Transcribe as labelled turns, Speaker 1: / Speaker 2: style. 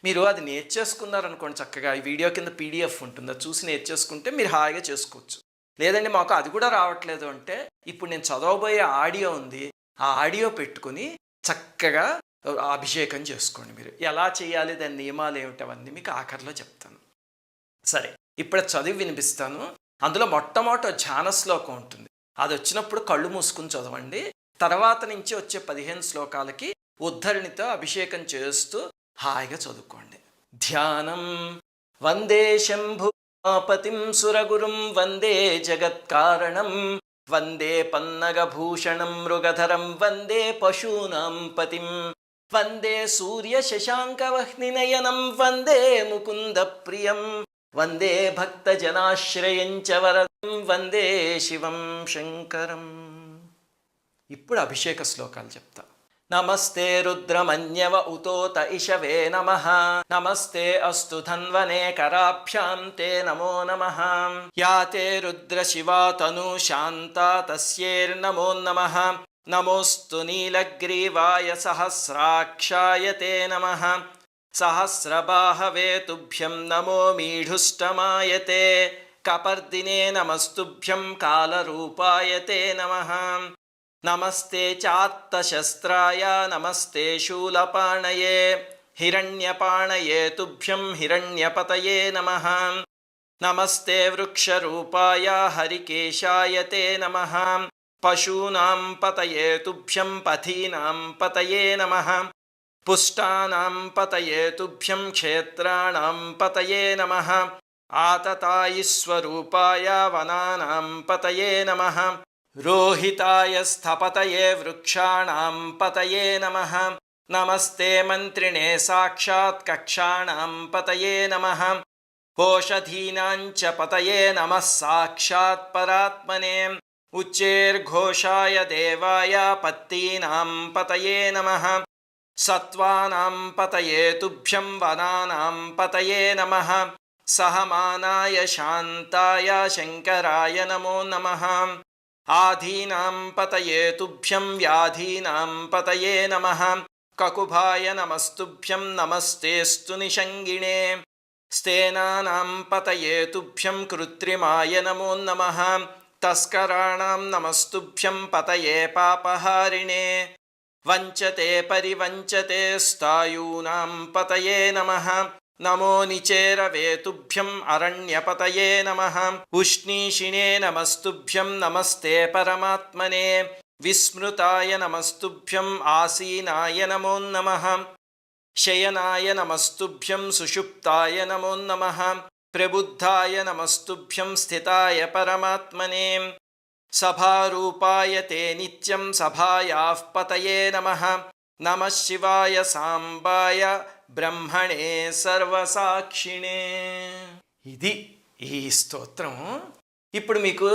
Speaker 1: మీరు అది నేర్చేసుకున్నారనుకోండి చక్కగా, ఈ వీడియో కింద పీడిఎఫ్ ఉంటుంది. అది చూసి నేర్చేసుకుంటే మీరు హాయిగా చేసుకోవచ్చు. లేదండి మాకు అది కూడా రావట్లేదు అంటే, ఇప్పుడు నేను చదవబోయే ఆడియో ఉంది. ఆ ఆడియో పెట్టుకొని చక్కగా అభిషేకం చేసుకోండి మీరు. ఎలా చేయాలి, దాని నియమాలేమిటి అవన్నీ మీకు ఆఖరిలో చెప్తాను. సరే, ఇప్పుడు చదివి వినిపిస్తాను. అందులో మొట్టమొదట ధ్యాన శ్లోకం ఉంటుంది. అదొచ్చినప్పుడు కళ్ళు మూసుకొని చదవండి. తర్వాత నుంచి వచ్చే 15 శ్లోకాలకి ఉద్ధరణితో అభిషేకం చేస్తూ హాయిగా చదువుకోండి. ధ్యానం వందే శంభుపతిం సురగురుం వందే జగత్కారణం వందే పన్నగభూషణం మృగధరం వందే పశూనాం పతిం వందే సూర్య శశాంకవహ్నినయనం వందే ముకుంద ప్రియం వందే భక్తజనాశ్రయం చ వరదం వందే శివం శంకరం. ఇప్పుడు అభిషేక శ్లోకాలు చెప్తా. నమస్తే రుద్రమన్యవ ఉతోత ఇషవే నమః నమస్తే అస్తు ధన్వనే కరాభ్యాం తే నమో నమః యా తే రుద్ర శివా తను శాంతా తస్యేర్నమో నమః నమోస్తు నీలగ్రీవాయ సహస్రాక్షాయ తే నమః సహస్రబాహవే తుభ్యం నమో మీఢుష్టమాయ తే కపర్దినే నమస్తుభ్యం కాలరూపాయ తే నమః నమస్తే చాత్తశస్త్రాయ నమస్తే శూలపాణయే హిరణ్యపాణయే తుభ్యం హిరణ్యపతయే నమః నమస్తే వృక్షరూపాయ హరికేశాయ తే నమః పశూనాం పతయే తుభ్యం పథీనాం పతయే నమః పుష్టానాం పతయే తుభ్యం క్షేత్రాణాం పతయే నమః ఆతతాయిస్వరూపాయ వనానాం పతయే నమః రోహితాయ స్థపతయే వృక్షాణాం పతయే నమః నమస్తే మంత్రిణే సాక్షాత్ కక్షాణాం పతయే నమః ఓషధీనాం చ పతయే నమః సాక్షాత్ పరాత్మనే ఉచ్చేర్ఘోషాయ దేవాయ పత్తీనాం పతయే నమః సత్వానాం పతయే తుభ్యం వనానాం పతయే నమః సహమానాయ శాంతాయ శంకరాయ నమో నమః ఆధీనాం పతయే తుభ్యం వ్యాధీనాం పతయే నమః కకుభాయ నమస్తుభ్యం నమస్తేస్తు నిషంగిణే స్థేనానాం పతయే తుభ్యం కృత్రిమాయ నమో నమః తస్కరాణాం నమస్తుభ్యం పతయే పాపహారిణే వంచతే పరివంచతే స్థాయూనాం పతయే నమః నమో నిచేరవే తుభ్యం అరణ్యపతయే నమః ఉష్ణీషిణే నమస్తుభ్యం నమస్తే పరమాత్మనే విస్మృతాయ నమస్తుభ్యం ఆసీనాయ నమో నమః శయనాయ నమస్తుభ్యం సుషుప్తాయ నమో నమః ప్రబుద్ధాయ నమస్తుభ్యం స్థితాయ పరమాత్మనే సభారూపాయ తే నిత్యం సభాయాః పతయే నమః నమః శివాయ సాంబాయ బ్రహ్మణే సర్వసాక్షిణే. ఇది ఈ స్తోత్రం. ఇప్పుడు మీకు